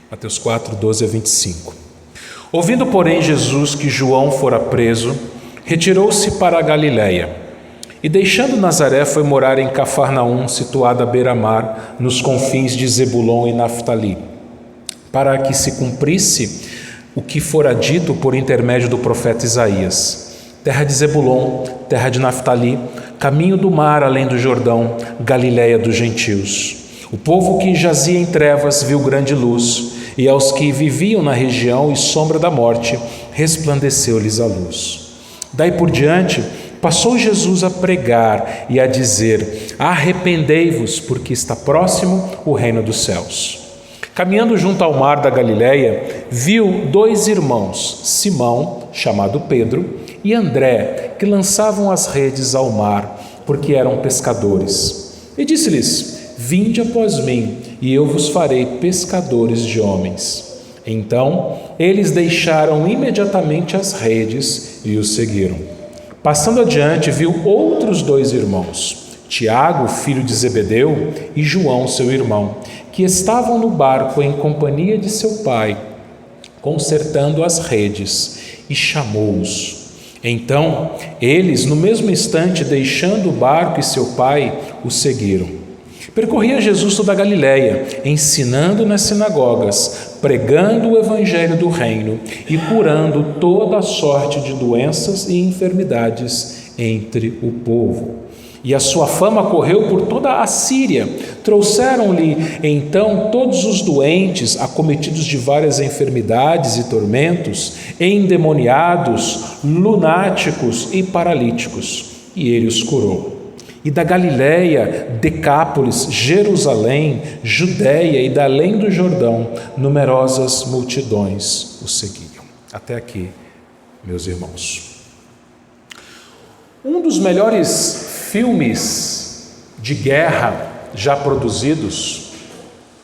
Mateus 4, 12 a 25. Ouvindo, porém, Jesus que João fora preso, retirou-se para a Galiléia. E deixando Nazaré, foi morar em Cafarnaum, situada à beira-mar, nos confins de Zebulon e Naftali, para que se cumprisse o que fora dito por intermédio do profeta Isaías: terra de Zebulon, terra de Naftali, caminho do mar além do Jordão, Galiléia dos gentios. O povo que jazia em trevas viu grande luz, e aos que viviam na região e sombra da morte, resplandeceu-lhes a luz. Daí por diante, passou Jesus a pregar e a dizer: arrependei-vos, porque está próximo o reino dos céus. Caminhando junto ao mar da Galiléia, viu dois irmãos, Simão, chamado Pedro, e André, que lançavam as redes ao mar, porque eram pescadores. E disse-lhes: vinde após mim, e eu vos farei pescadores de homens. Então, eles deixaram imediatamente as redes e os seguiram. Passando adiante, viu outros dois irmãos, Tiago, filho de Zebedeu, e João, seu irmão, que estavam no barco em companhia de seu pai, consertando as redes, e chamou-os. Então, eles, no mesmo instante, deixando o barco e seu pai, o seguiram. Percorria Jesus toda a Galiléia, ensinando nas sinagogas, pregando o evangelho do reino e curando toda a sorte de doenças e enfermidades entre o povo. E a sua fama correu por toda a Síria. Trouxeram-lhe então todos os doentes, acometidos de várias enfermidades e tormentos, endemoniados, lunáticos e paralíticos, e ele os curou. E da Galiléia, Decápolis, Jerusalém, Judéia e da além do Jordão, numerosas multidões o seguiam. Até aqui, meus irmãos. Um dos melhores filmes de guerra já produzidos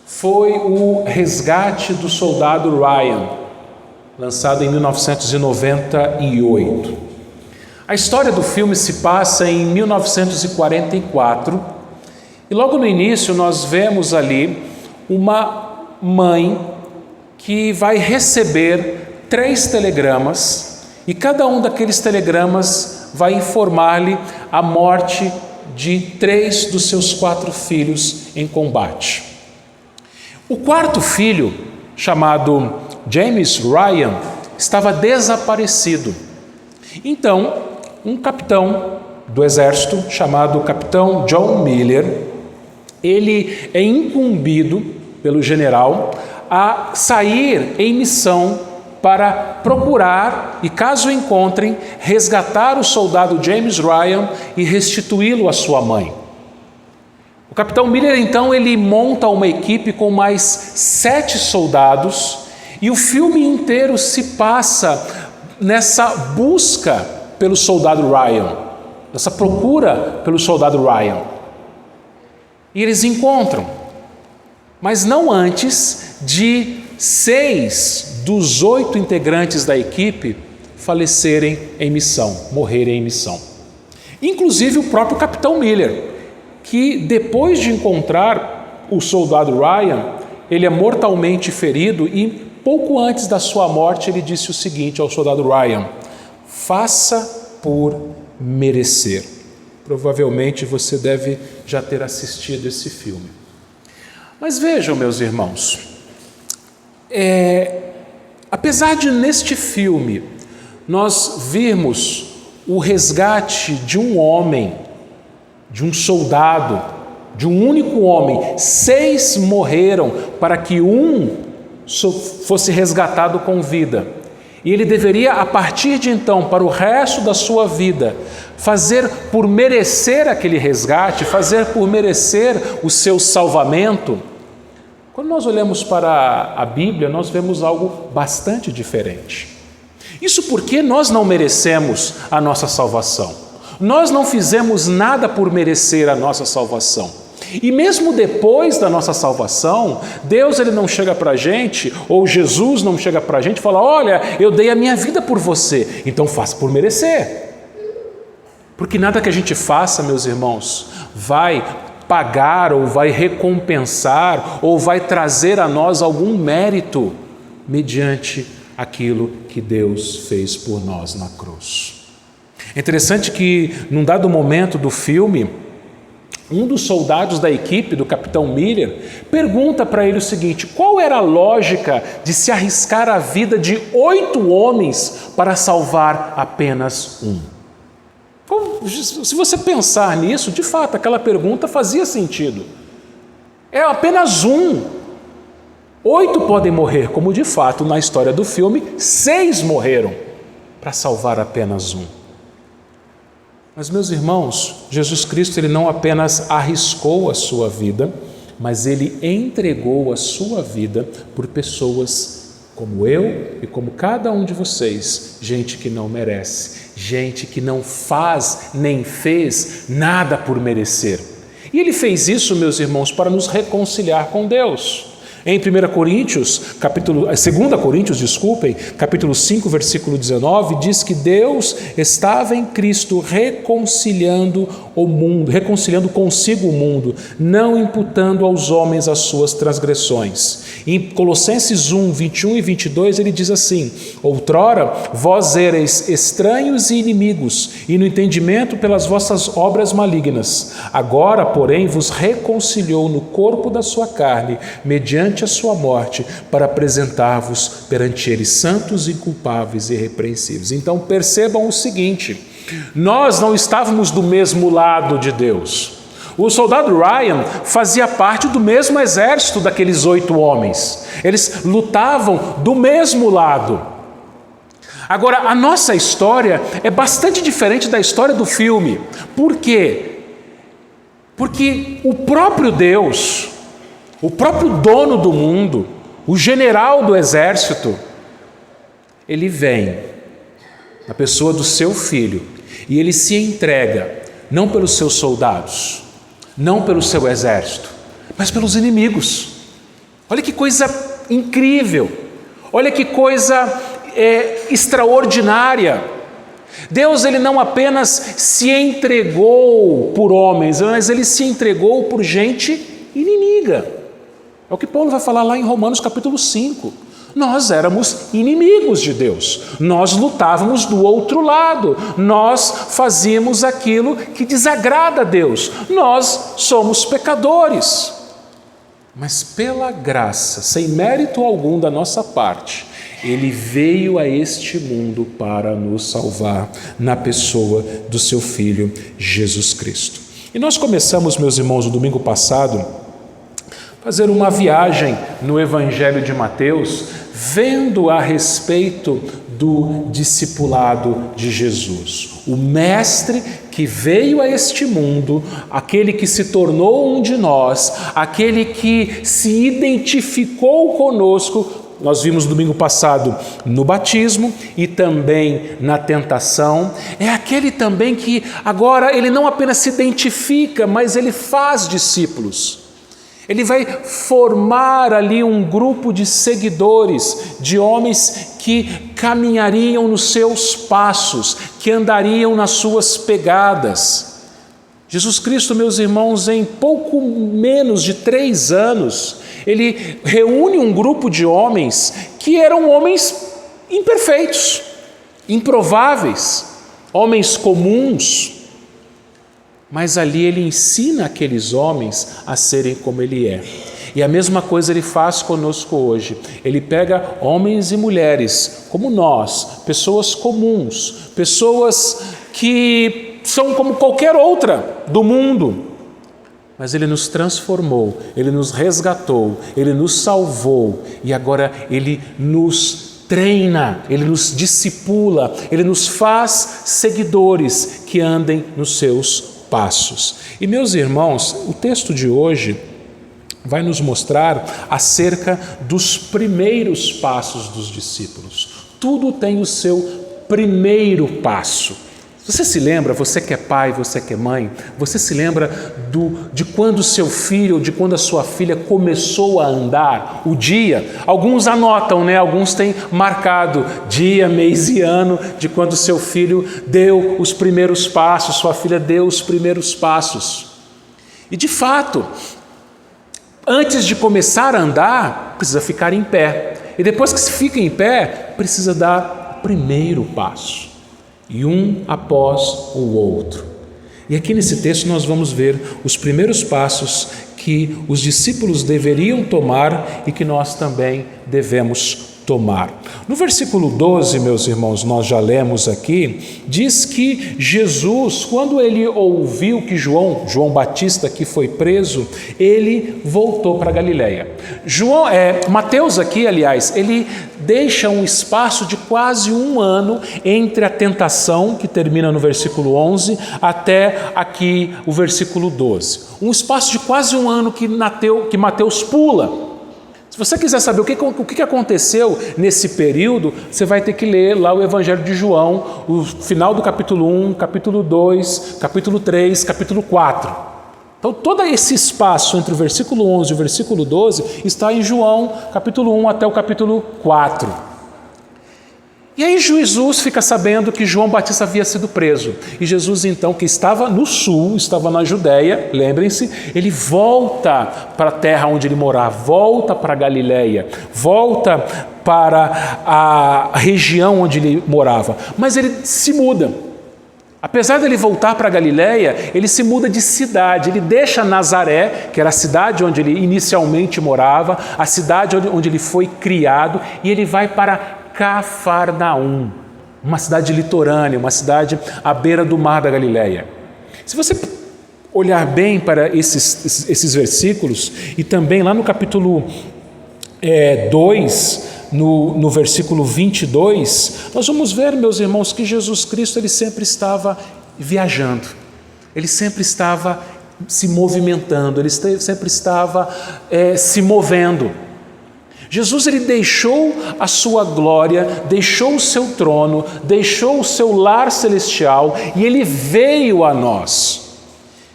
foi o Resgate do Soldado Ryan, lançado em 1998. A história do filme se passa em 1944 e logo no início nós vemos ali uma mãe que vai receber 3 telegramas e cada um daqueles telegramas vai informar-lhe a morte de 3 dos seus 4 filhos em combate. O 4º filho, chamado James Ryan, estava desaparecido. Então, um capitão do exército, chamado capitão John Miller, ele é incumbido pelo general a sair em missão para procurar, e caso encontrem, resgatar o soldado James Ryan e restituí-lo à sua mãe. O capitão Miller, então, ele monta uma equipe com mais 7 soldados e o filme inteiro se passa nessa busca pelo soldado Ryan, nessa procura pelo soldado Ryan. E eles encontram, mas não antes de 6 dos 8 integrantes da equipe falecerem em missão, morrerem em missão. Inclusive o próprio capitão Miller, que depois de encontrar o soldado Ryan, ele é mortalmente ferido e pouco antes da sua morte ele disse o seguinte ao soldado Ryan: faça por merecer. Provavelmente você deve já ter assistido esse filme. Mas vejam, meus irmãos, apesar de neste filme nós virmos o resgate de um homem, de um soldado, de um único homem, 6 morreram para que um fosse resgatado com vida. E ele deveria, a partir de então, para o resto da sua vida, fazer por merecer aquele resgate, fazer por merecer o seu salvamento. Quando nós olhamos para a Bíblia, nós vemos algo bastante diferente. Isso porque nós não merecemos a nossa salvação. Nós não fizemos nada por merecer a nossa salvação. E mesmo depois da nossa salvação, Deus ele não chega para a gente, ou Jesus não chega para a gente e fala: olha, eu dei a minha vida por você, então faça por merecer. Porque nada que a gente faça, meus irmãos, vai pagar, ou vai recompensar, ou vai trazer a nós algum mérito mediante aquilo que Deus fez por nós na cruz. É interessante que, num dado momento do filme, um dos soldados da equipe, do capitão Miller, pergunta para ele o seguinte: qual era a lógica de se arriscar a vida de 8 homens para salvar apenas um? Se você pensar nisso, de fato, aquela pergunta fazia sentido. É apenas um. 8 podem morrer, como de fato na história do filme, 6 morreram para salvar apenas um. Mas, meus irmãos, Jesus Cristo, ele não apenas arriscou a sua vida, mas ele entregou a sua vida por pessoas como eu e como cada um de vocês, gente que não merece, gente que não faz nem fez nada por merecer. E ele fez isso, meus irmãos, para nos reconciliar com Deus. Em 2 Coríntios, capítulo 5, versículo 19, diz que Deus estava em Cristo reconciliando o mundo, reconciliando consigo o mundo, não imputando aos homens as suas transgressões. Em Colossenses 1, 21 e 22, ele diz assim: outrora vós erais estranhos e inimigos, e no entendimento pelas vossas obras malignas. Agora, porém, vos reconciliou no corpo da sua carne, mediante a sua morte, para apresentar-vos perante ele santos, inculpáveis e irrepreensíveis. Então percebam o seguinte: nós não estávamos do mesmo lado de Deus. O soldado Ryan fazia parte do mesmo exército daqueles 8 homens. Eles lutavam do mesmo lado. Agora, a nossa história é bastante diferente da história do filme. Por quê? Porque o próprio Deus, o próprio dono do mundo, o general do exército, ele vem na pessoa do seu filho e ele se entrega não pelos seus soldados, não pelo seu exército, mas pelos inimigos. Olha que coisa incrível, olha que coisa extraordinária. Deus, ele não apenas se entregou por homens, mas ele se entregou por gente inimiga. É o que Paulo vai falar lá em Romanos capítulo 5. Nós éramos inimigos de Deus, nós lutávamos do outro lado, nós fazíamos aquilo que desagrada a Deus, nós somos pecadores. Mas pela graça, sem mérito algum da nossa parte, ele veio a este mundo para nos salvar na pessoa do seu Filho Jesus Cristo. E nós começamos, meus irmãos, no domingo passado, fazer uma viagem no Evangelho de Mateus, vendo a respeito do discipulado de Jesus. O Mestre que veio a este mundo, aquele que se tornou um de nós, aquele que se identificou conosco. Nós vimos no domingo passado no batismo e também na tentação. É aquele também que agora ele não apenas se identifica, mas ele faz discípulos. Ele vai formar ali um grupo de seguidores, de homens que caminhariam nos seus passos, que andariam nas suas pegadas. Jesus Cristo, meus irmãos, em pouco menos de 3 anos, ele reúne um grupo de homens que eram homens imperfeitos, improváveis, homens comuns. Mas ali ele ensina aqueles homens a serem como ele é. E a mesma coisa ele faz conosco hoje. Ele pega homens e mulheres como nós, pessoas comuns, pessoas que são como qualquer outra do mundo. Mas ele nos transformou, ele nos resgatou, ele nos salvou e agora ele nos treina, ele nos discipula, ele nos faz seguidores que andem nos seus passos. E, meus irmãos, o texto de hoje vai nos mostrar acerca dos primeiros passos dos discípulos. Tudo tem o seu primeiro passo. Você se lembra, você que é pai, você que é mãe, você se lembra de quando seu filho, de quando a sua filha começou a andar, o dia? Alguns anotam, né? Alguns têm marcado dia, mês e ano de quando seu filho deu os primeiros passos, sua filha deu os primeiros passos. E de fato, antes de começar a andar, precisa ficar em pé. E depois que se fica em pé, precisa dar o primeiro passo. E um após o outro. E aqui nesse texto nós vamos ver os primeiros passos que os discípulos deveriam tomar e que nós também devemos tomar. No versículo 12, meus irmãos, nós já lemos aqui, diz que Jesus, quando ele ouviu que João Batista que foi preso, ele voltou para Galileia. Mateus aqui, aliás, ele deixa um espaço de quase um ano entre a tentação, que termina no versículo 11, até aqui o versículo 12. Um espaço de quase um ano que Mateus pula. Se você quiser saber o que aconteceu nesse período, você vai ter que ler lá o Evangelho de João, o final do capítulo 1, capítulo 2, capítulo 3, capítulo 4. Então, todo esse espaço entre o versículo 11 e o versículo 12 está em João, capítulo 1 até o capítulo 4. E aí Jesus fica sabendo que João Batista havia sido preso. E Jesus, então, que estava no sul, estava na Judéia, lembrem-se, ele volta para a terra onde ele morava, volta para a Galileia, volta para a região onde ele morava. Mas ele se muda. Apesar de ele voltar para a Galileia, ele se muda de cidade. Ele deixa Nazaré, que era a cidade onde ele inicialmente morava, a cidade onde ele foi criado, e ele vai para Cafarnaum, uma cidade litorânea, uma cidade à beira do mar da Galileia. Se você olhar bem para esses versículos, e também lá no capítulo 2, no versículo 22, nós vamos ver, meus irmãos, que Jesus Cristo ele sempre estava viajando, ele sempre estava se movimentando, ele sempre estava se movendo. Jesus ele deixou a sua glória, deixou o seu trono, deixou o seu lar celestial e ele veio a nós.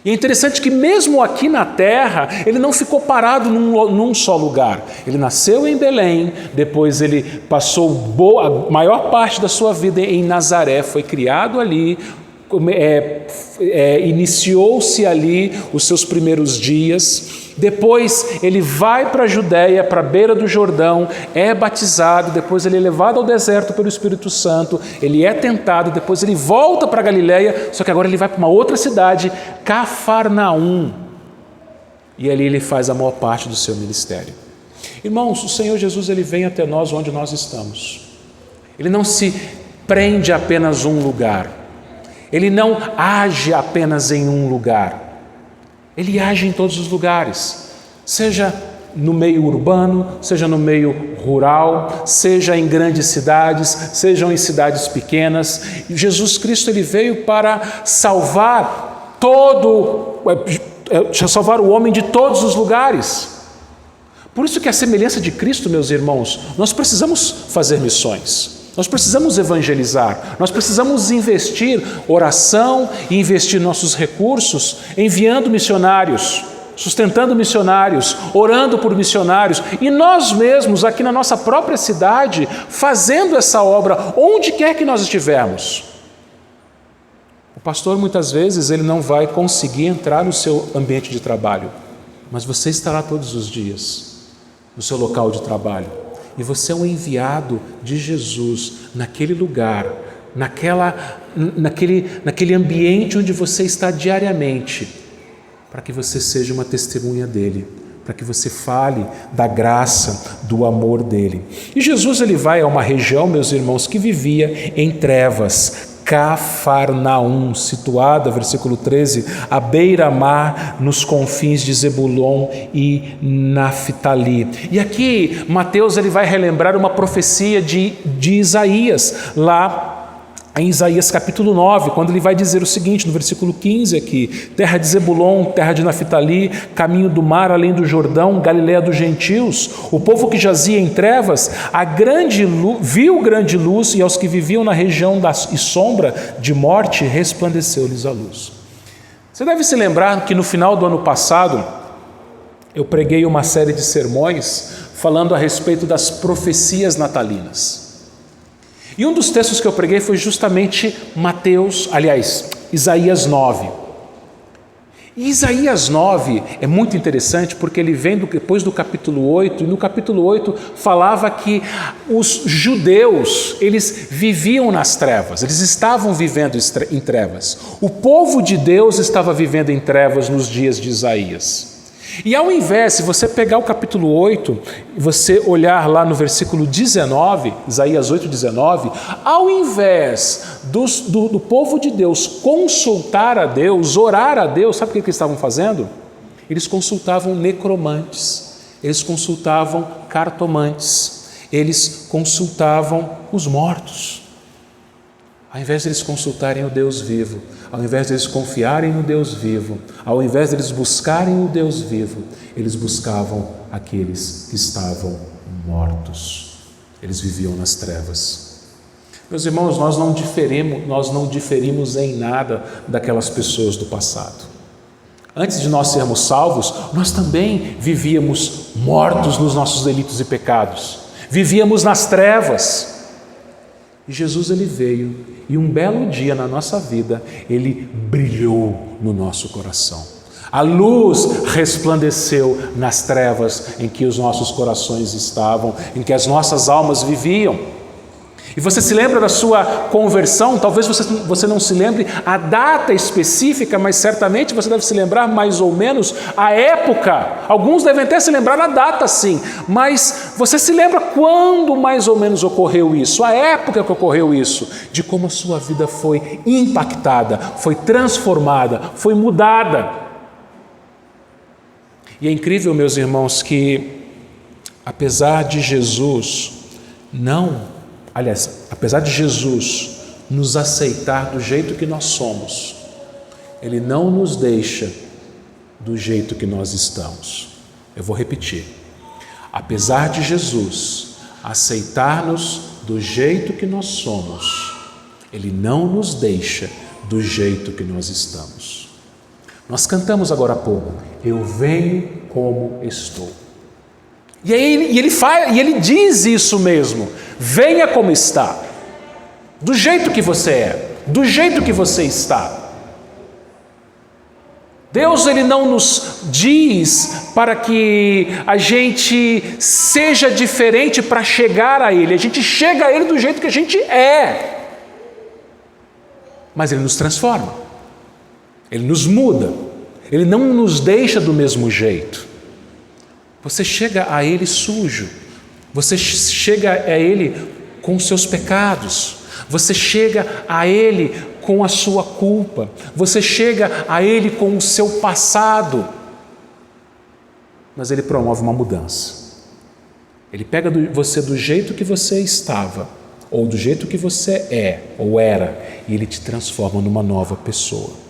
E é interessante que mesmo aqui na terra, ele não ficou parado num só lugar. Ele nasceu em Belém, depois ele passou a maior parte da sua vida em Nazaré, foi criado ali, iniciou-se ali os seus primeiros dias. Depois ele vai para a Judéia, para a beira do Jordão, é batizado, depois ele é levado ao deserto pelo Espírito Santo, ele é tentado, depois ele volta para a Galileia, só que agora ele vai para uma outra cidade, Cafarnaum, e ali ele faz a maior parte do seu ministério. Irmãos, o Senhor Jesus ele vem até nós onde nós estamos. Ele não se prende a apenas um lugar, ele não age apenas em um lugar. Ele age em todos os lugares, seja no meio urbano, seja no meio rural, seja em grandes cidades, sejam em cidades pequenas. Jesus Cristo ele veio para salvar salvar o homem de todos os lugares. Por isso que a semelhança de Cristo, meus irmãos, nós precisamos fazer missões. Nós precisamos evangelizar, nós precisamos investir oração e investir nossos recursos enviando missionários, sustentando missionários, orando por missionários e nós mesmos aqui na nossa própria cidade fazendo essa obra onde quer que nós estivermos. O pastor muitas vezes ele não vai conseguir entrar no seu ambiente de trabalho, mas você estará todos os dias no seu local de trabalho. E você é um enviado de Jesus naquele lugar, naquele ambiente onde você está diariamente, para que você seja uma testemunha dele, para que você fale da graça, do amor dele. E Jesus ele vai a uma região, meus irmãos, que vivia em trevas, Cafarnaum, situada, versículo 13, à beira-mar, nos confins de Zebulon e Naftali. E aqui Mateus ele vai relembrar uma profecia de Isaías, lá em Isaías capítulo 9, quando ele vai dizer o seguinte, no versículo 15 aqui: terra de Zebulon, terra de Naftali, caminho do mar além do Jordão, Galileia dos gentios, o povo que jazia em trevas, viu grande luz, e aos que viviam na região e sombra de morte, resplandeceu-lhes a luz. Você deve se lembrar que no final do ano passado, eu preguei uma série de sermões falando a respeito das profecias natalinas. E um dos textos que eu preguei foi justamente Isaías 9. E Isaías 9 é muito interessante porque ele vem depois do capítulo 8, e no capítulo 8 falava que os judeus, eles viviam nas trevas, eles estavam vivendo em trevas. O povo de Deus estava vivendo em trevas nos dias de Isaías. E ao invés, se você pegar o capítulo 8 e você olhar lá no versículo 19, Isaías 8, 19, ao invés do povo de Deus consultar a Deus, orar a Deus, sabe o que eles estavam fazendo? Eles consultavam necromantes, eles consultavam cartomantes, eles consultavam os mortos. Ao invés de eles consultarem o Deus vivo, ao invés de eles confiarem no Deus vivo, ao invés de eles buscarem o Deus vivo, eles buscavam aqueles que estavam mortos. Eles viviam nas trevas. Meus irmãos, nós não diferimos em nada daquelas pessoas do passado. Antes de nós sermos salvos, nós também vivíamos mortos nos nossos delitos e pecados. Vivíamos nas trevas. E Jesus, ele veio e um belo dia na nossa vida, ele brilhou no nosso coração. A luz resplandeceu nas trevas em que os nossos corações estavam, em que as nossas almas viviam. E você se lembra da sua conversão? Talvez você não se lembre a data específica, mas certamente você deve se lembrar mais ou menos a época. Alguns devem até se lembrar da data, sim, mas você se lembra quando mais ou menos ocorreu isso? A época que ocorreu isso, de como a sua vida foi impactada, foi transformada, foi mudada. E é incrível, meus irmãos, que apesar de Jesus nos aceitar do jeito que nós somos, Ele não nos deixa do jeito que nós estamos. Eu vou repetir. Apesar de Jesus aceitar-nos do jeito que nós somos, Ele não nos deixa do jeito que nós estamos. Nós cantamos agora há pouco, eu venho como estou. E ele diz isso mesmo, venha como está, do jeito que você é, do jeito que você está. Deus, ele não nos diz para que a gente seja diferente para chegar a Ele, a gente chega a Ele do jeito que a gente é, mas Ele nos transforma, Ele nos muda, Ele não nos deixa do mesmo jeito. Você chega a Ele sujo, você chega a Ele com seus pecados, você chega a Ele com a sua culpa, você chega a Ele com o seu passado, mas Ele promove uma mudança. Ele pega você do jeito que você estava, ou do jeito que você é, ou era, e Ele te transforma numa nova pessoa.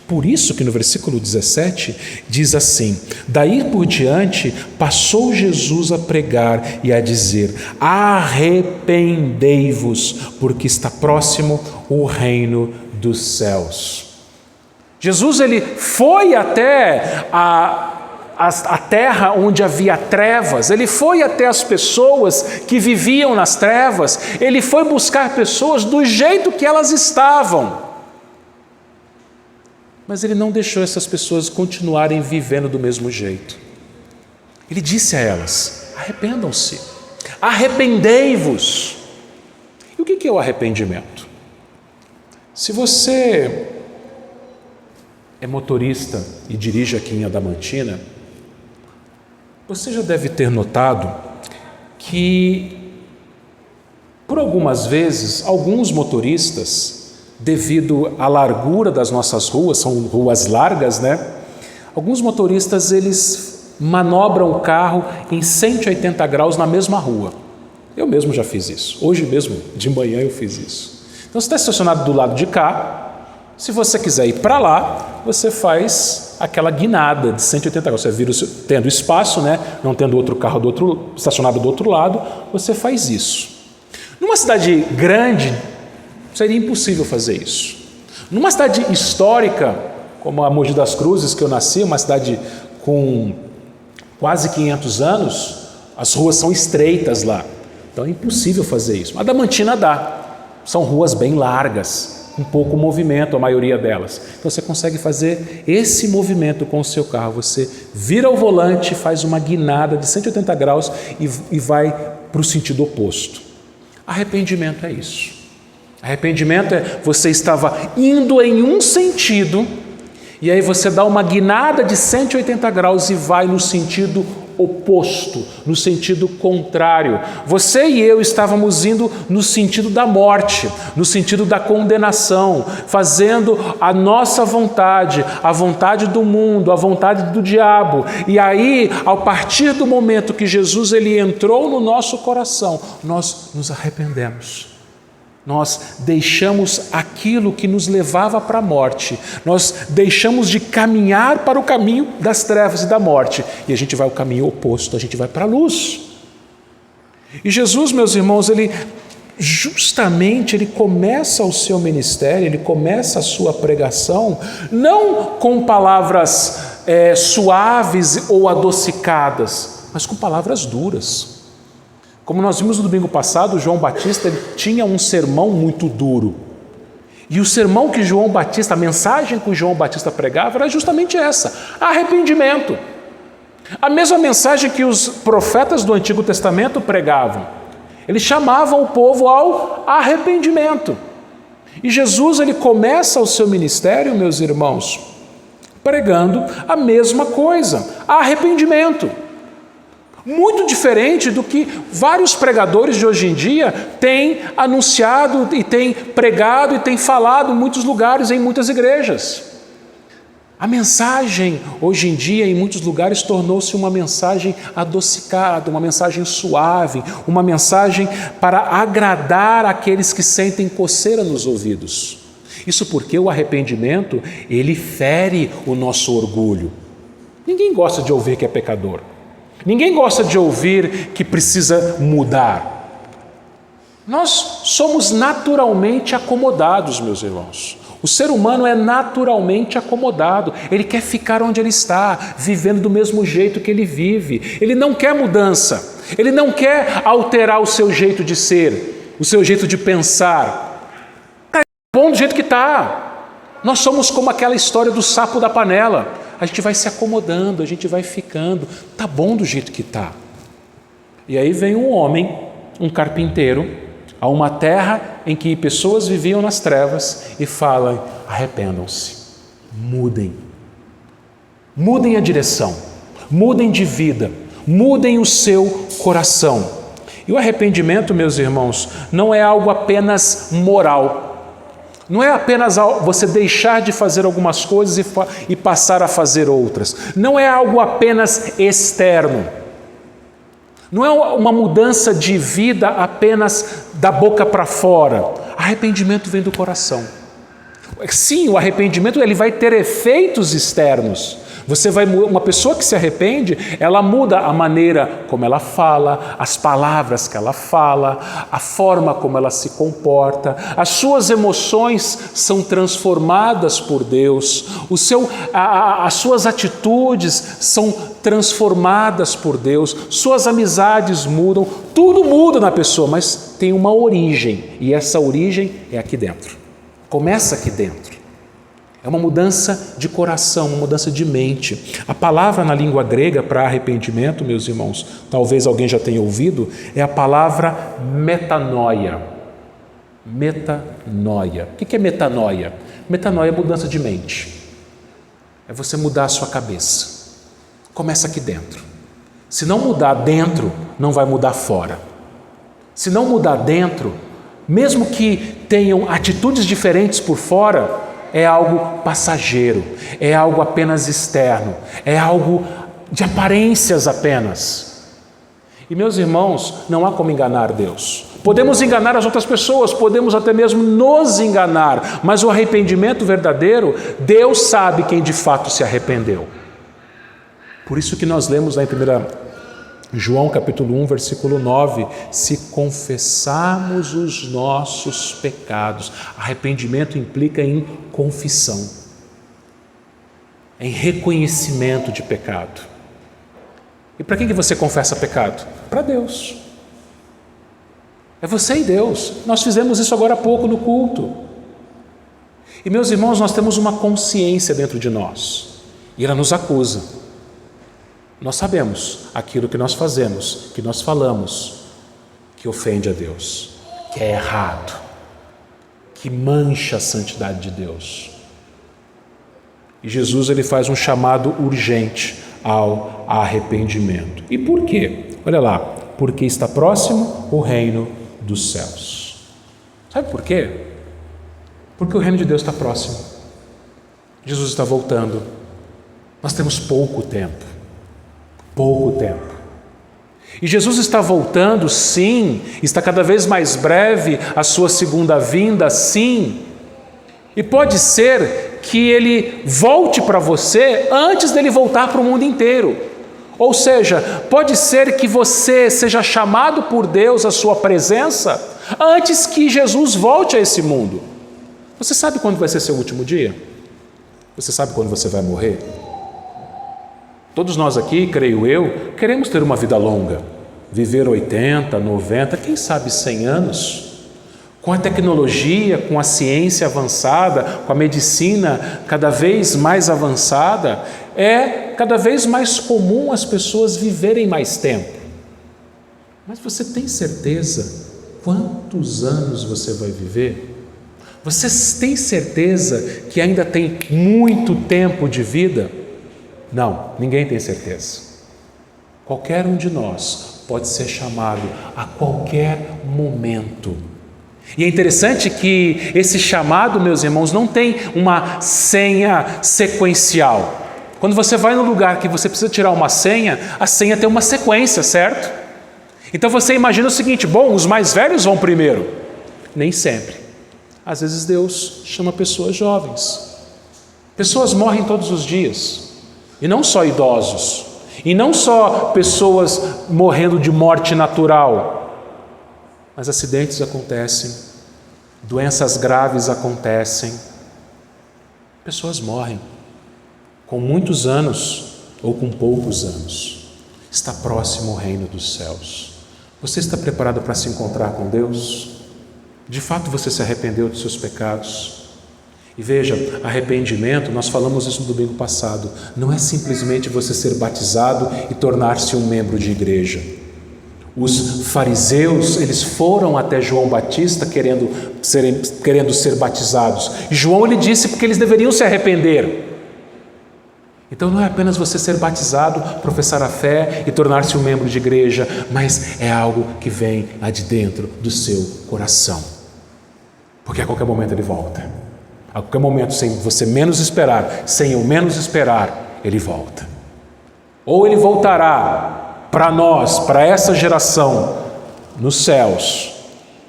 Por isso que no versículo 17 diz assim: daí por diante passou Jesus a pregar e a dizer: arrependei-vos, porque está próximo o reino dos céus. Jesus, ele foi até a terra onde havia trevas, ele foi até as pessoas que viviam nas trevas, ele foi buscar pessoas do jeito que elas estavam. Mas ele não deixou essas pessoas continuarem vivendo do mesmo jeito. Ele disse a elas: arrependam-se, arrependei-vos. E o que é o arrependimento? Se você é motorista e dirige aqui em Adamantina, você já deve ter notado que, por algumas vezes, alguns motoristas, devido à largura das nossas ruas, são ruas largas, né? Alguns motoristas, eles manobram o carro em 180 graus na mesma rua. Eu mesmo já fiz isso. Hoje mesmo, de manhã, eu fiz isso. Então, você está estacionado do lado de cá, se você quiser ir para lá, você faz aquela guinada de 180 graus. Você vira, tendo espaço, né? Não tendo outro carro estacionado do outro lado, você faz isso. Numa cidade grande, seria impossível fazer isso. Numa cidade histórica, como a Mogi das Cruzes, que eu nasci, uma cidade com quase 500 anos, as ruas são estreitas lá. Então é impossível fazer isso. Adamantina dá. São ruas bem largas, um pouco movimento, a maioria delas. Então você consegue fazer esse movimento com o seu carro. Você vira o volante, faz uma guinada de 180 graus e vai para o sentido oposto. Arrependimento é isso. Arrependimento é você estava indo em um sentido e aí você dá uma guinada de 180 graus e vai no sentido oposto, no sentido contrário. Você e eu estávamos indo no sentido da morte, no sentido da condenação, fazendo a nossa vontade, a vontade do mundo, a vontade do diabo. E aí, a partir do momento que Jesus ele entrou no nosso coração, nós nos arrependemos. Nós deixamos aquilo que nos levava para a morte. Nós deixamos de caminhar para o caminho das trevas e da morte. E a gente vai ao caminho oposto, a gente vai para a luz. E Jesus, meus irmãos, ele começa o seu ministério, ele começa a sua pregação, não com palavras suaves ou adocicadas, mas com palavras duras. Como nós vimos no domingo passado, João Batista ele tinha um sermão muito duro. E o sermão que João Batista, a mensagem que João Batista pregava era justamente essa: arrependimento. A mesma mensagem que os profetas do Antigo Testamento pregavam. Eles chamavam o povo ao arrependimento. E Jesus ele começa o seu ministério, meus irmãos, pregando a mesma coisa: arrependimento. Muito diferente do que vários pregadores de hoje em dia têm anunciado e têm pregado e têm falado em muitos lugares, em muitas igrejas. A mensagem hoje em dia em muitos lugares tornou-se uma mensagem adocicada, uma mensagem suave, uma mensagem para agradar aqueles que sentem coceira nos ouvidos. Isso porque o arrependimento, ele fere o nosso orgulho. Ninguém gosta de ouvir que é pecador. Ninguém gosta de ouvir que precisa mudar. Nós somos naturalmente acomodados, meus irmãos. O ser humano é naturalmente acomodado. Ele quer ficar onde ele está, vivendo do mesmo jeito que ele vive. Ele não quer mudança. Ele não quer alterar o seu jeito de ser, o seu jeito de pensar. Está bom do jeito que está. Nós somos como aquela história do sapo da panela. A gente vai se acomodando, a gente vai ficando. Está bom do jeito que está. E aí vem um homem, um carpinteiro, a uma terra em que pessoas viviam nas trevas e fala: arrependam-se, mudem. Mudem a direção, mudem de vida, mudem o seu coração. E o arrependimento, meus irmãos, não é algo apenas moral. Não é apenas você deixar de fazer algumas coisas e passar a fazer outras. Não é algo apenas externo. Não é uma mudança de vida apenas da boca para fora. Arrependimento vem do coração. Sim, o arrependimento ele vai ter efeitos externos. Uma pessoa que se arrepende, ela muda a maneira como ela fala, as palavras que ela fala, a forma como ela se comporta, as suas emoções são transformadas por Deus, as suas atitudes são transformadas por Deus, suas amizades mudam, tudo muda na pessoa, mas tem uma origem, e essa origem é aqui dentro. Começa aqui dentro. É uma mudança de coração, uma mudança de mente. A palavra na língua grega para arrependimento, meus irmãos, talvez alguém já tenha ouvido, é a palavra metanoia. Metanoia. O que é metanoia? Metanoia é mudança de mente. É você mudar a sua cabeça. Começa aqui dentro. Se não mudar dentro, não vai mudar fora. Se não mudar dentro, mesmo que tenham atitudes diferentes por fora, é algo passageiro, é algo apenas externo, é algo de aparências apenas. E meus irmãos, não há como enganar Deus. Podemos enganar as outras pessoas, podemos até mesmo nos enganar, mas o arrependimento verdadeiro, Deus sabe quem de fato se arrependeu. Por isso que nós lemos lá em 1 João capítulo 1, versículo 9, se confessarmos os nossos pecados, arrependimento implica em confissão, em reconhecimento de pecado. E para quem que você confessa pecado? Para Deus. É você e Deus. Nós fizemos isso agora há pouco no culto. E, meus irmãos, nós temos uma consciência dentro de nós, e ela nos acusa. Nós sabemos aquilo que nós fazemos, que nós falamos, que ofende a Deus, que é errado, que mancha a santidade de Deus. E Jesus, ele faz um chamado urgente ao arrependimento. E por quê? Olha lá, porque está próximo o reino dos céus. Sabe por quê? Porque o reino de Deus está próximo. Jesus está voltando. Nós temos pouco tempo. Pouco tempo. E Jesus está voltando, sim. Está cada vez mais breve a sua segunda vinda, sim. E pode ser que ele volte para você antes dele voltar para o mundo inteiro. Ou seja, pode ser que você seja chamado por Deus à sua presença antes que Jesus volte a esse mundo. Você sabe quando vai ser seu último dia? Você sabe quando você vai morrer? Todos nós aqui, creio eu, queremos ter uma vida longa, viver 80, 90, quem sabe 100 anos. Com a tecnologia, com a ciência avançada, com a medicina cada vez mais avançada, é cada vez mais comum as pessoas viverem mais tempo. Mas você tem certeza quantos anos você vai viver? Você tem certeza que ainda tem muito tempo de vida? Não, ninguém tem certeza. Qualquer um de nós pode ser chamado a qualquer momento. E é interessante que esse chamado, meus irmãos, não tem uma senha sequencial. Quando você vai no lugar que você precisa tirar uma senha, a senha tem uma sequência, certo? Então você imagina o seguinte: bom, os mais velhos vão primeiro. Nem sempre. Às vezes Deus chama pessoas jovens. Pessoas morrem todos os dias. E não só idosos. E não só pessoas morrendo de morte natural. Mas acidentes acontecem, doenças graves acontecem, pessoas morrem com muitos anos ou com poucos anos. Está próximo o reino dos céus. Você está preparado para se encontrar com Deus? De fato você se arrependeu dos seus pecados? E veja, arrependimento, nós falamos isso no domingo passado, não é simplesmente você ser batizado e tornar-se um membro de igreja. Os fariseus, eles foram até João Batista querendo ser batizados. E João lhe disse porque eles deveriam se arrepender. Então não é apenas você ser batizado, professar a fé e tornar-se um membro de igreja, mas é algo que vem lá de dentro do seu coração. Porque a qualquer momento ele volta. A qualquer momento, sem você menos esperar, sem eu menos esperar, ele volta. Ou ele voltará para nós, para essa geração, nos céus,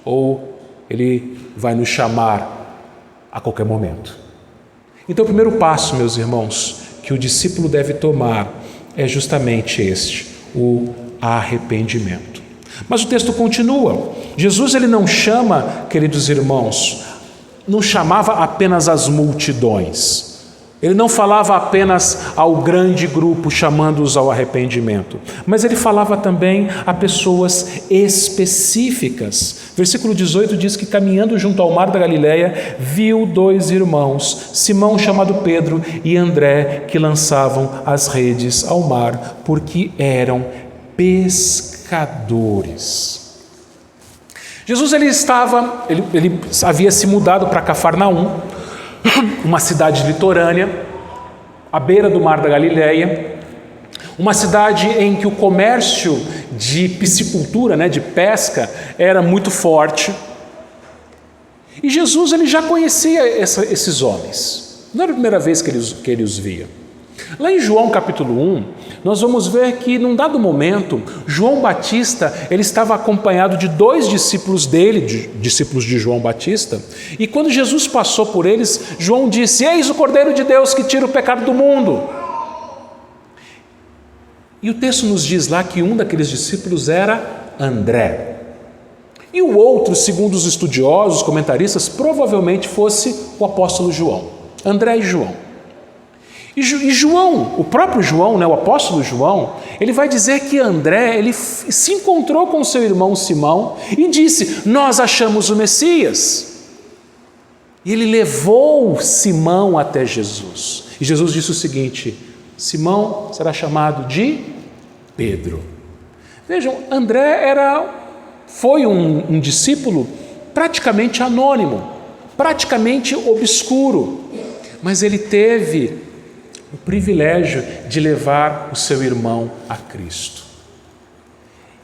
ou ele vai nos chamar a qualquer momento. Então o primeiro passo, meus irmãos, que o discípulo deve tomar é justamente este, o arrependimento. Mas o texto continua. Jesus, ele não chama, queridos irmãos, não chamava apenas as multidões. Ele não falava apenas ao grande grupo, chamando-os ao arrependimento, mas ele falava também a pessoas específicas. Versículo 18 diz que, caminhando junto ao mar da Galileia, viu 2 irmãos, Simão, chamado Pedro, e André, que lançavam as redes ao mar, porque eram pescadores. Jesus ele havia se mudado para Cafarnaum, uma cidade litorânea, à beira do mar da Galileia, uma cidade em que o comércio de piscicultura, de pesca, era muito forte. E Jesus ele já conhecia esses homens, não era a primeira vez que ele os via. Lá em João capítulo 1, nós vamos ver que num dado momento, João Batista ele estava acompanhado de 2 discípulos dele, discípulos de João Batista, e quando Jesus passou por eles, João disse: eis o Cordeiro de Deus que tira o pecado do mundo. E o texto nos diz lá que um daqueles discípulos era André. E o outro, segundo os estudiosos, comentaristas, provavelmente fosse o apóstolo João. André e João. E João, o próprio João, o apóstolo João, ele vai dizer que André, ele se encontrou com seu irmão Simão e disse: nós achamos o Messias. E ele levou Simão até Jesus. E Jesus disse o seguinte: Simão será chamado de Pedro. Vejam, André foi um discípulo praticamente anônimo, praticamente obscuro, mas ele teve o privilégio de levar o seu irmão a Cristo.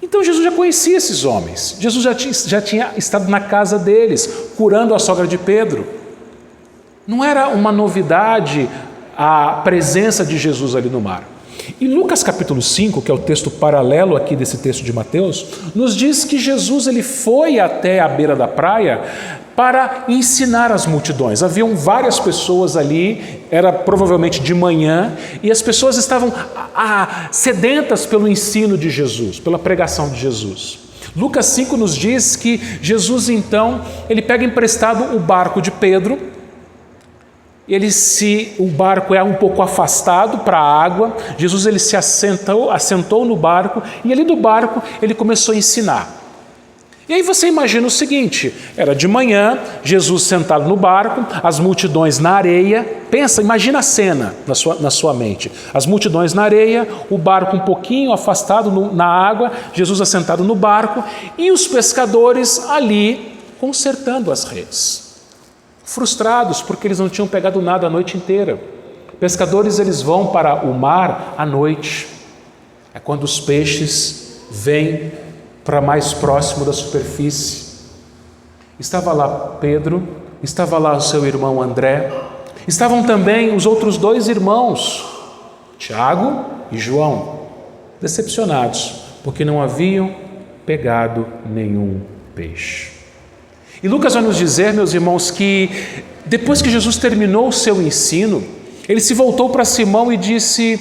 Então Jesus já conhecia esses homens, Jesus já tinha estado na casa deles, curando a sogra de Pedro. Não era uma novidade a presença de Jesus ali no mar. E Lucas capítulo 5, que é o texto paralelo aqui desse texto de Mateus, nos diz que Jesus ele foi até a beira da praia para ensinar as multidões. Haviam várias pessoas ali, era provavelmente de manhã, e as pessoas estavam sedentas pelo ensino de Jesus, pela pregação de Jesus. Lucas 5 nos diz que Jesus então, ele pega emprestado o barco de Pedro. O barco é um pouco afastado para a água. Jesus ele se assentou no barco, e ali do barco ele começou a ensinar. E aí você imagina o seguinte: era de manhã, Jesus sentado no barco, as multidões na areia. Imagina a cena na sua mente. As multidões na areia, o barco um pouquinho afastado na água, Jesus assentado no barco e os pescadores ali consertando as redes. Frustrados porque eles não tinham pegado nada a noite inteira. Pescadores eles vão para o mar à noite. É quando os peixes vêm para mais próximo da superfície. Estava lá Pedro, estava lá o seu irmão André, estavam também os outros 2 irmãos, Tiago e João, decepcionados, porque não haviam pegado nenhum peixe. E Lucas vai nos dizer, meus irmãos, que depois que Jesus terminou o seu ensino, ele se voltou para Simão e disse: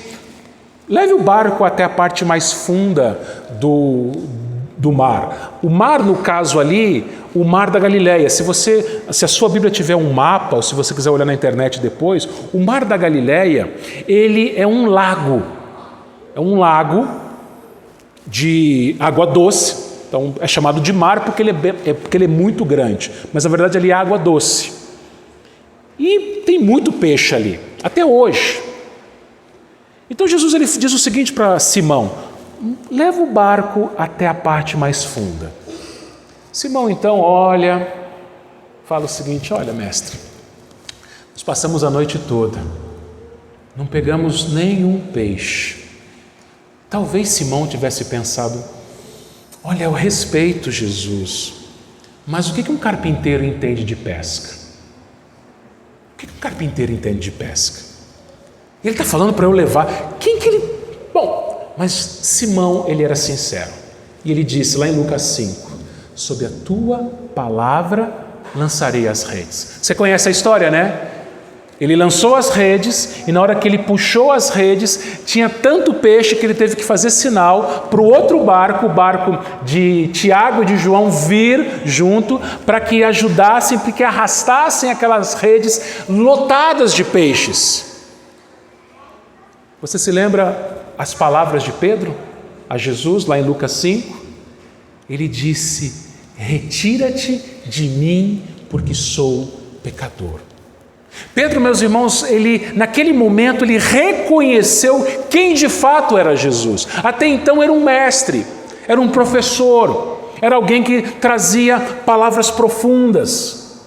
leve o barco até a parte mais funda do mar. O mar, no caso ali, o mar da Galileia. Se a sua Bíblia tiver um mapa, ou se você quiser olhar na internet depois, o mar da Galileia, ele é um lago. É um lago de água doce. Então é chamado de mar porque ele é muito grande, mas na verdade ali é água doce. E tem muito peixe ali, até hoje. Então Jesus ele diz o seguinte para Simão: leva o barco até a parte mais funda. Simão então fala o seguinte: olha, mestre, nós passamos a noite toda, não pegamos nenhum peixe. Talvez Simão tivesse pensado: olha, eu respeito Jesus, mas o que um carpinteiro entende de pesca? O que um carpinteiro entende de pesca? Ele está falando para eu levar. Bom, mas Simão, ele era sincero. E ele disse lá em Lucas 5: sob a tua palavra lançarei as redes. Você conhece a história, né? Ele lançou as redes, e na hora que ele puxou as redes, tinha tanto peixe que ele teve que fazer sinal para o outro barco, o barco de Tiago e de João, vir junto para que ajudassem, para que arrastassem aquelas redes lotadas de peixes. Você se lembra as palavras de Pedro a Jesus, lá em Lucas 5? Ele disse: retira-te de mim, porque sou pecador. Pedro, meus irmãos, naquele momento ele reconheceu quem de fato era Jesus. Até então era um mestre, era um professor, era alguém que trazia palavras profundas.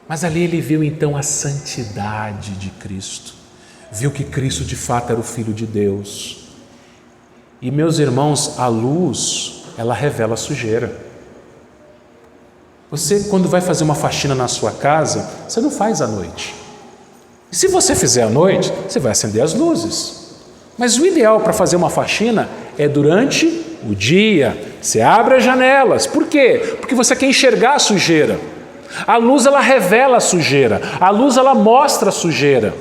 Mas ali ele viu então a santidade de Cristo, viu que Cristo de fato era o Filho de Deus. E, meus irmãos, a luz, ela revela a sujeira. Você, quando vai fazer uma faxina na sua casa, você não faz à noite. E se você fizer à noite, você vai acender as luzes. Mas o ideal para fazer uma faxina é durante o dia. Você abre as janelas. Por quê? Porque você quer enxergar a sujeira. A luz, ela revela a sujeira. A luz, ela mostra a sujeira.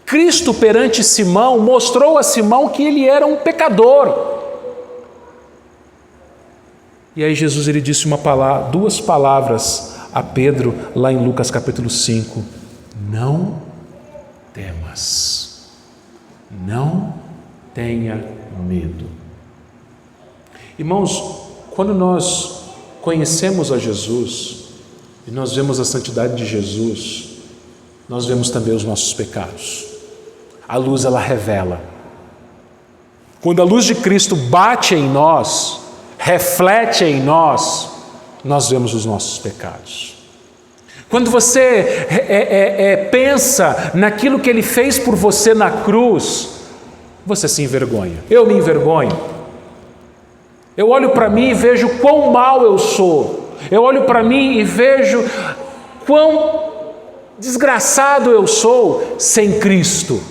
Cristo, perante Simão, mostrou a Simão que ele era um pecador. E aí Jesus ele disse duas palavras a Pedro, lá em Lucas capítulo 5. Não temas, não tenha medo. Irmãos, quando nós conhecemos a Jesus, e nós vemos a santidade de Jesus, nós vemos também os nossos pecados. A luz, ela revela. Quando a luz de Cristo bate em nós, reflete em nós, nós vemos os nossos pecados. Quando você pensa naquilo que Ele fez por você na cruz, você se envergonha. Eu me envergonho. Eu olho para mim e vejo quão mal eu sou. Eu olho para mim e vejo quão desgraçado eu sou sem Cristo.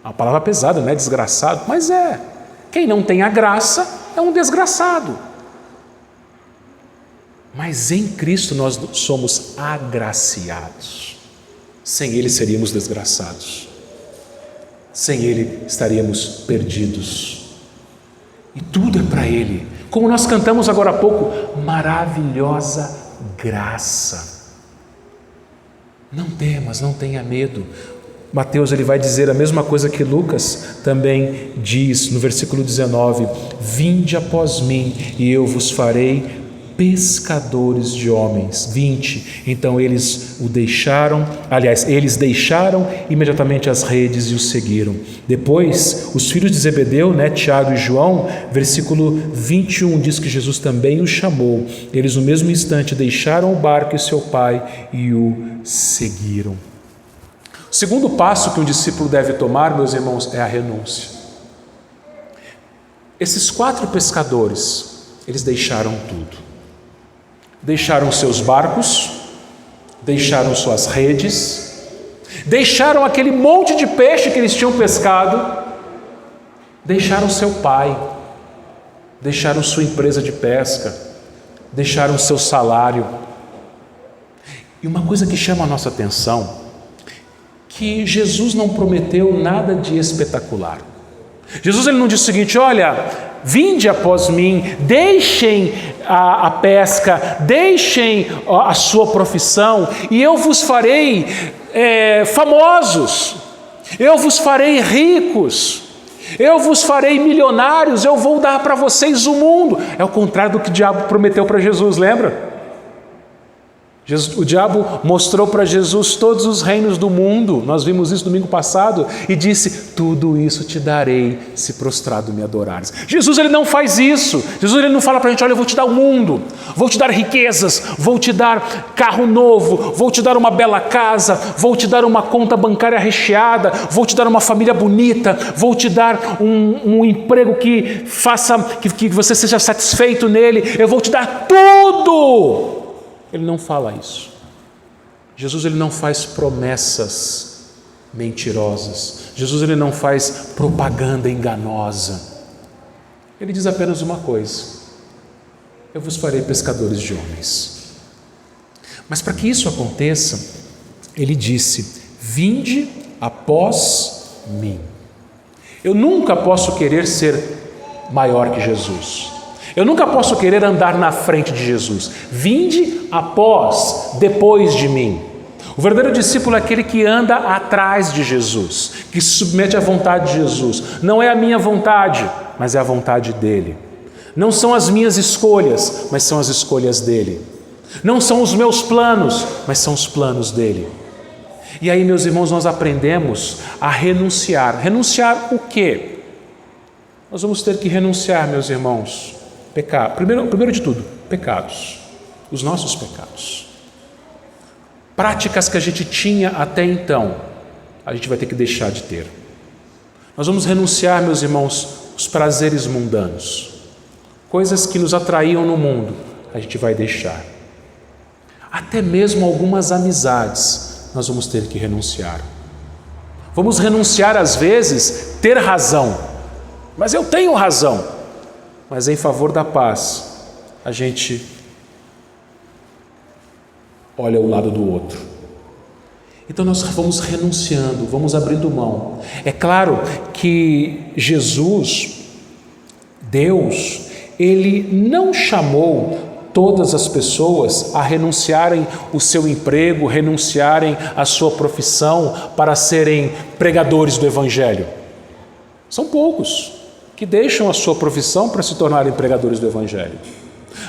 Uma palavra pesada, não é desgraçado? Mas é. Quem não tem a graça é um desgraçado. Mas em Cristo nós somos agraciados. Sem Ele seríamos desgraçados. Sem Ele estaríamos perdidos. E tudo é para Ele. Como nós cantamos agora há pouco, maravilhosa graça. Não temas, não tenha medo. Mateus, ele vai dizer a mesma coisa que Lucas também diz no versículo 19: vinde após mim e eu vos farei pescadores de homens. 20, então eles eles deixaram imediatamente as redes e o seguiram. Depois, os filhos de Zebedeu, Tiago e João, versículo 21, diz que Jesus também os chamou. Eles no mesmo instante deixaram o barco e seu pai e o seguiram. O segundo passo que um discípulo deve tomar, meus irmãos, é a renúncia. Esses 4 pescadores, eles deixaram tudo. Deixaram seus barcos, deixaram suas redes, deixaram aquele monte de peixe que eles tinham pescado, deixaram seu pai, deixaram sua empresa de pesca, deixaram seu salário. E uma coisa que chama a nossa atenção, que Jesus não prometeu nada de espetacular. Jesus, ele não disse o seguinte: olha, vinde após mim, deixem a pesca, deixem a sua profissão e eu vos farei famosos, eu vos farei ricos, eu vos farei milionários, eu vou dar para vocês o mundo. É o contrário do que o diabo prometeu para Jesus, lembra? O diabo mostrou para Jesus todos os reinos do mundo, nós vimos isso domingo passado, e disse: tudo isso te darei se prostrado me adorares. Jesus, ele não faz isso. Jesus, ele não fala para a gente: olha, eu vou te dar o mundo, vou te dar riquezas, vou te dar carro novo, vou te dar uma bela casa, vou te dar uma conta bancária recheada, vou te dar uma família bonita, vou te dar um emprego que faça que você seja satisfeito nele, eu vou te dar tudo. Ele não fala isso. Jesus, ele não faz promessas mentirosas. Jesus, ele não faz propaganda enganosa. Ele diz apenas uma coisa: eu vos farei pescadores de homens. Mas para que isso aconteça, ele disse: vinde após mim. Eu nunca posso querer ser maior que Jesus. Eu nunca posso querer andar na frente de Jesus. Vinde após, depois de mim. O verdadeiro discípulo é aquele que anda atrás de Jesus, que se submete à vontade de Jesus. Não é a minha vontade, mas é a vontade dele. Não são as minhas escolhas, mas são as escolhas dele. Não são os meus planos, mas são os planos dele. E aí, meus irmãos, nós aprendemos a renunciar. Renunciar o quê? Nós vamos ter que renunciar, meus irmãos, primeiro de tudo, pecados, os nossos pecados. Práticas que a gente tinha até então, a gente vai ter que deixar de ter. Nós vamos renunciar, meus irmãos, os prazeres mundanos, coisas que nos atraíam no mundo, a gente vai deixar. Até mesmo algumas amizades, nós vamos ter que renunciar. Vamos renunciar, às vezes, ter razão, mas eu tenho razão. Mas em favor da paz, a gente olha o lado do outro. Então nós vamos renunciando, vamos abrindo mão. É claro que Jesus, Deus, Ele não chamou todas as pessoas a renunciarem o seu emprego, renunciarem a sua profissão para serem pregadores do Evangelho. São poucos que deixam a sua profissão para se tornarem pregadores do Evangelho.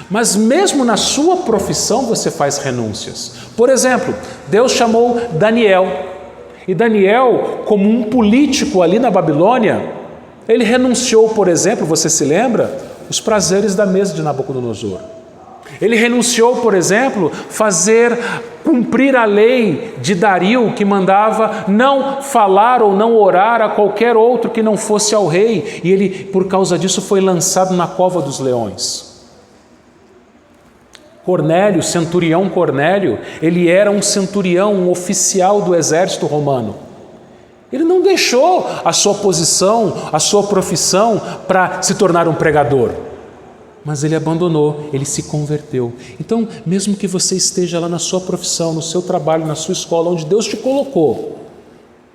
Mas mesmo na sua profissão você faz renúncias. Por exemplo, Deus chamou Daniel. E Daniel, como um político ali na Babilônia, ele renunciou, por exemplo, você se lembra, os prazeres da mesa de Nabucodonosor. Ele renunciou, por exemplo, cumprir a lei de Dario, que mandava não falar ou não orar a qualquer outro que não fosse ao rei. E ele, por causa disso, foi lançado na cova dos leões. Cornélio, centurião Cornélio, ele era um centurião, um oficial do exército romano. Ele não deixou a sua posição, a sua profissão para se tornar um pregador. Mas ele abandonou, ele se converteu. Então, mesmo que você esteja lá na sua profissão, no seu trabalho, na sua escola, onde Deus te colocou,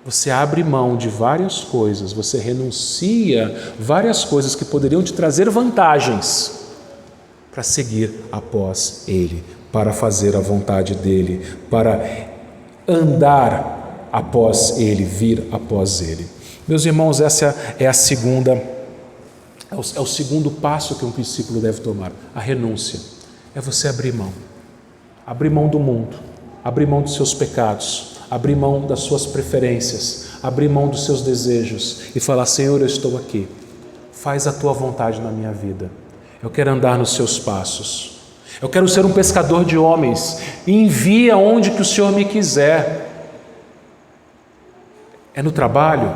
você abre mão de várias coisas, você renuncia várias coisas que poderiam te trazer vantagens para seguir após Ele, para fazer a vontade dEle, para andar após Ele, vir após Ele. Meus irmãos, essa é o segundo passo que um discípulo deve tomar, a renúncia. É você abrir mão do mundo, abrir mão dos seus pecados, abrir mão das suas preferências, abrir mão dos seus desejos e falar: Senhor, eu estou aqui, faz a tua vontade na minha vida. Eu quero andar nos seus passos. Eu quero ser um pescador de homens. Envia onde que o Senhor me quiser. É no trabalho?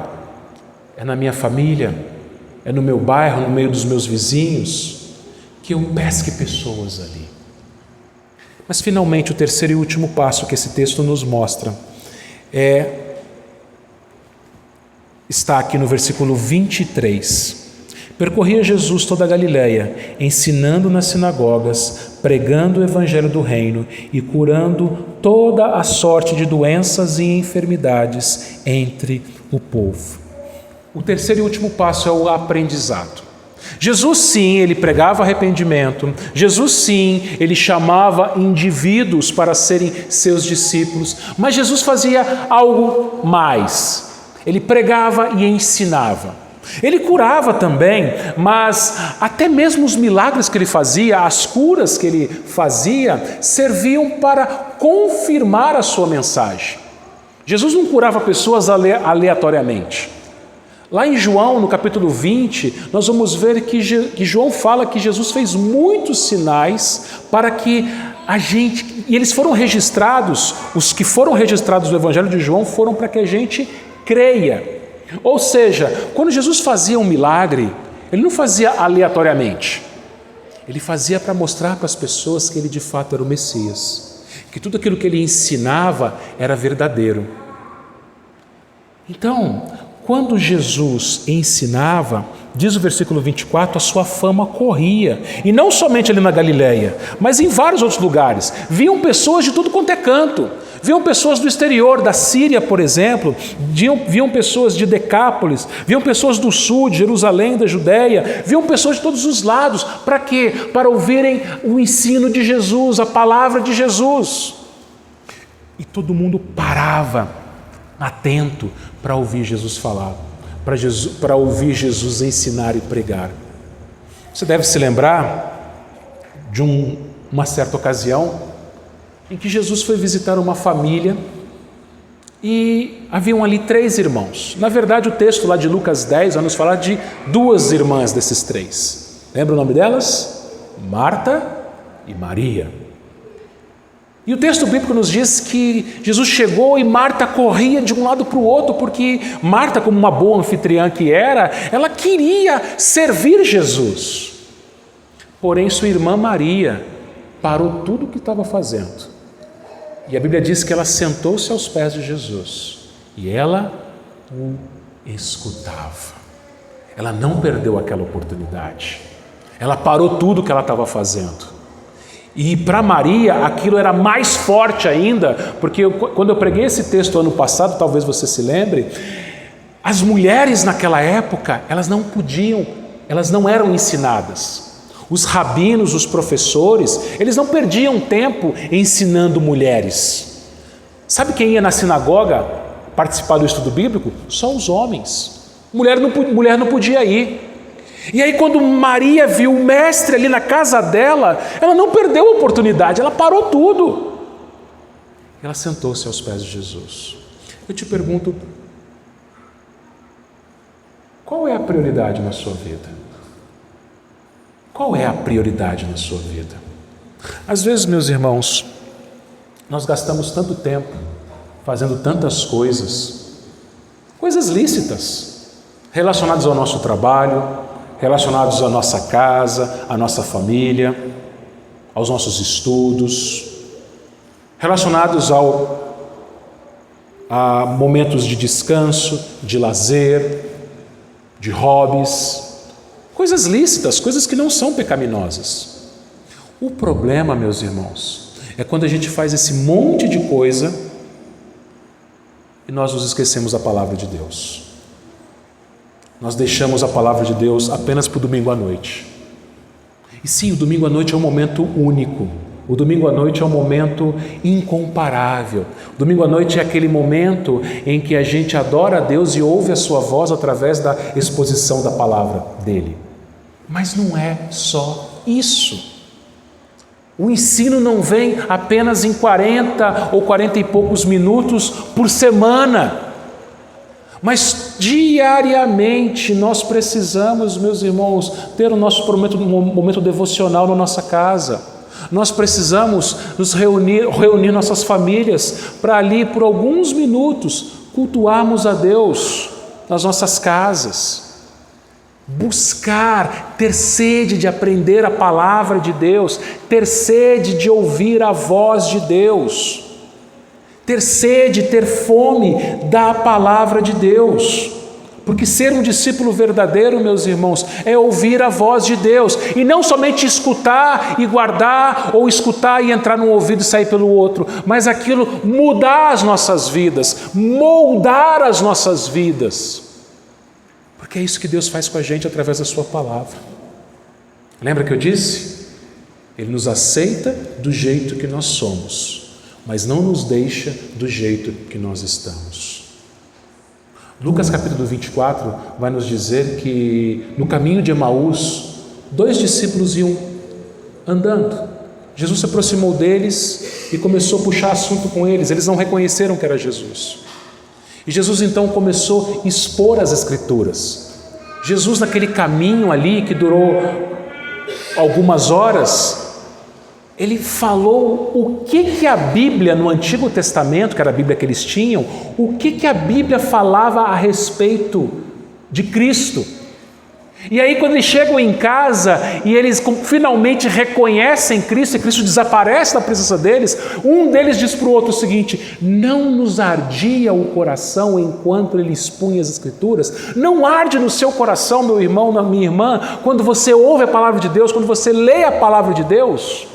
É na minha família? É no meu bairro, no meio dos meus vizinhos? Que eu pesque pessoas ali. Mas finalmente o terceiro e último passo que esse texto nos mostra está aqui no versículo 23. Percorria Jesus toda a Galileia, ensinando nas sinagogas, pregando o evangelho do reino e curando toda a sorte de doenças e enfermidades entre o povo. O terceiro e último passo é o aprendizado. Jesus sim, ele pregava arrependimento. Jesus sim, ele chamava indivíduos para serem seus discípulos. Mas Jesus fazia algo mais. Ele pregava e ensinava. Ele curava também, mas até mesmo os milagres que ele fazia, as curas que ele fazia, serviam para confirmar a sua mensagem. Jesus não curava pessoas aleatoriamente. Lá em João, no capítulo 20, nós vamos ver que João fala que Jesus fez muitos sinais para que e eles foram registrados, os que foram registrados no Evangelho de João foram para que a gente creia. Ou seja, quando Jesus fazia um milagre, ele não fazia aleatoriamente. Ele fazia para mostrar para as pessoas que ele de fato era o Messias, que tudo aquilo que ele ensinava era verdadeiro. Então, quando Jesus ensinava, diz o versículo 24, a sua fama corria, e não somente ali na Galileia, mas em vários outros lugares. Viam pessoas de tudo quanto é canto. Viam pessoas do exterior, da Síria, por exemplo, viam pessoas de Decápolis, viam pessoas do sul, de Jerusalém, da Judéia, viam pessoas de todos os lados. Para quê? Para ouvirem o ensino de Jesus, a palavra de Jesus. E todo mundo parava, atento, para ouvir Jesus falar, para ouvir Jesus ensinar e pregar. Você deve se lembrar de uma certa ocasião em que Jesus foi visitar uma família e haviam ali 3 irmãos. Na verdade, o texto lá de Lucas 10 vai nos falar de 2 irmãs desses 3. Lembra o nome delas? Marta e Maria. E o texto bíblico nos diz que Jesus chegou e Marta corria de um lado para o outro, porque Marta, como uma boa anfitriã que era, ela queria servir Jesus. Porém, sua irmã Maria parou tudo o que estava fazendo. E a Bíblia diz que ela sentou-se aos pés de Jesus e ela o escutava. Ela não perdeu aquela oportunidade. Ela parou tudo o que ela estava fazendo. E para Maria aquilo era mais forte ainda, porque quando eu preguei esse texto ano passado, talvez você se lembre, as mulheres naquela época, elas não eram ensinadas. Os rabinos, os professores, eles não perdiam tempo ensinando mulheres. Sabe quem ia na sinagoga participar do estudo bíblico? Só os homens. Mulher não podia ir. E aí quando Maria viu o mestre ali na casa dela, ela não perdeu a oportunidade, ela parou tudo. Ela sentou-se aos pés de Jesus. Eu te pergunto, qual é a prioridade na sua vida? Qual é a prioridade na sua vida? Às vezes, meus irmãos, nós gastamos tanto tempo fazendo tantas coisas lícitas, relacionadas ao nosso trabalho, relacionados à nossa casa, à nossa família, aos nossos estudos, relacionados a momentos de descanso, de lazer, de hobbies, coisas lícitas, coisas que não são pecaminosas. O problema, meus irmãos, é quando a gente faz esse monte de coisa e nós nos esquecemos da palavra de Deus. Nós deixamos a palavra de Deus apenas para o domingo à noite. E sim, o domingo à noite é um momento único. O domingo à noite é um momento incomparável. O domingo à noite é aquele momento em que a gente adora a Deus e ouve a sua voz através da exposição da palavra dele. Mas não é só isso. O ensino não vem apenas em 40 ou 40 e poucos minutos por semana. Mas diariamente nós precisamos, meus irmãos, ter o nosso momento devocional na nossa casa. Nós precisamos nos reunir nossas famílias para ali, por alguns minutos, cultuarmos a Deus nas nossas casas. Buscar, ter sede de aprender a palavra de Deus, ter sede de ouvir a voz de Deus, ter sede, ter fome da palavra de Deus. Porque ser um discípulo verdadeiro, meus irmãos, é ouvir a voz de Deus e não somente escutar e guardar, ou escutar e entrar num ouvido e sair pelo outro, mas aquilo mudar as nossas vidas, moldar as nossas vidas. Porque é isso que Deus faz com a gente através da sua palavra. Lembra que eu disse? Ele nos aceita do jeito que nós somos, mas não nos deixa do jeito que nós estamos. Lucas capítulo 24 vai nos dizer que no caminho de Emaús, 2 discípulos iam andando. Jesus se aproximou deles e começou a puxar assunto com eles. Eles não reconheceram que era Jesus. E Jesus então começou a expor as Escrituras. Jesus, naquele caminho ali que durou algumas horas, ele falou o que a Bíblia no Antigo Testamento, que era a Bíblia que eles tinham, o que a Bíblia falava a respeito de Cristo. E aí quando eles chegam em casa e eles finalmente reconhecem Cristo, e Cristo desaparece da presença deles, um deles diz para o outro o seguinte: não nos ardia o coração enquanto ele expunha as Escrituras? Não arde no seu coração, meu irmão, minha irmã, quando você ouve a palavra de Deus, quando você lê a palavra de Deus?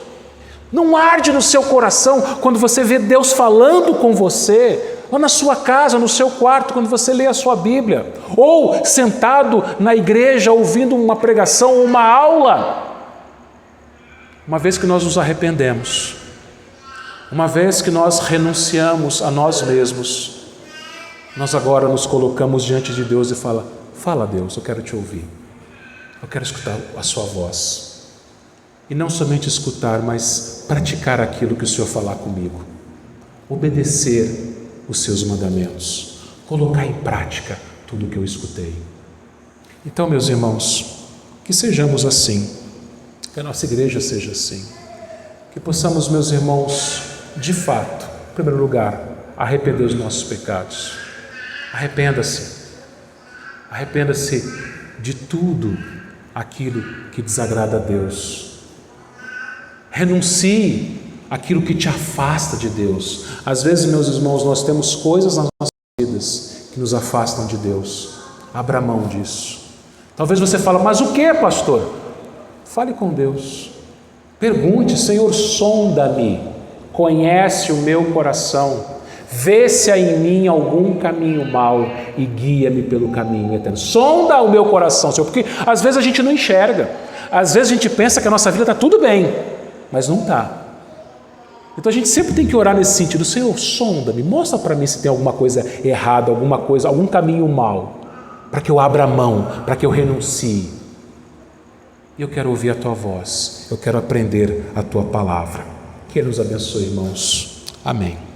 Não arde no seu coração quando você vê Deus falando com você, lá na sua casa, no seu quarto, quando você lê a sua Bíblia, ou sentado na igreja ouvindo uma pregação ou uma aula? Uma vez que nós nos arrependemos, uma vez que nós renunciamos a nós mesmos, nós agora nos colocamos diante de Deus e fala Deus, eu quero te ouvir, eu quero escutar a sua voz. E não somente escutar, mas praticar aquilo que o Senhor falar comigo. Obedecer os seus mandamentos. Colocar em prática tudo o que eu escutei. Então, meus irmãos, que sejamos assim. Que a nossa igreja seja assim. Que possamos, meus irmãos, de fato, em primeiro lugar, arrepender os nossos pecados. Arrependa-se. Arrependa-se de tudo aquilo que desagrada a Deus. Renuncie aquilo que te afasta de Deus. Às vezes, meus irmãos, nós temos coisas nas nossas vidas que nos afastam de Deus. Abra mão disso. Talvez você fale, mas o que, pastor? Fale com Deus. Pergunte, Senhor, sonda-me, conhece o meu coração, vê se há em mim algum caminho mau e guia-me pelo caminho eterno. Sonda o meu coração, Senhor, porque às vezes a gente não enxerga. Às vezes a gente pensa que a nossa vida está tudo bem, mas não está. Então a gente sempre tem que orar nesse sentido: Senhor, sonda-me, mostra para mim se tem alguma coisa errada, alguma coisa, algum caminho mau, para que eu abra a mão, para que eu renuncie. e eu quero ouvir a tua voz, eu quero aprender a tua palavra. Que Ele nos abençoe, irmãos. Amém.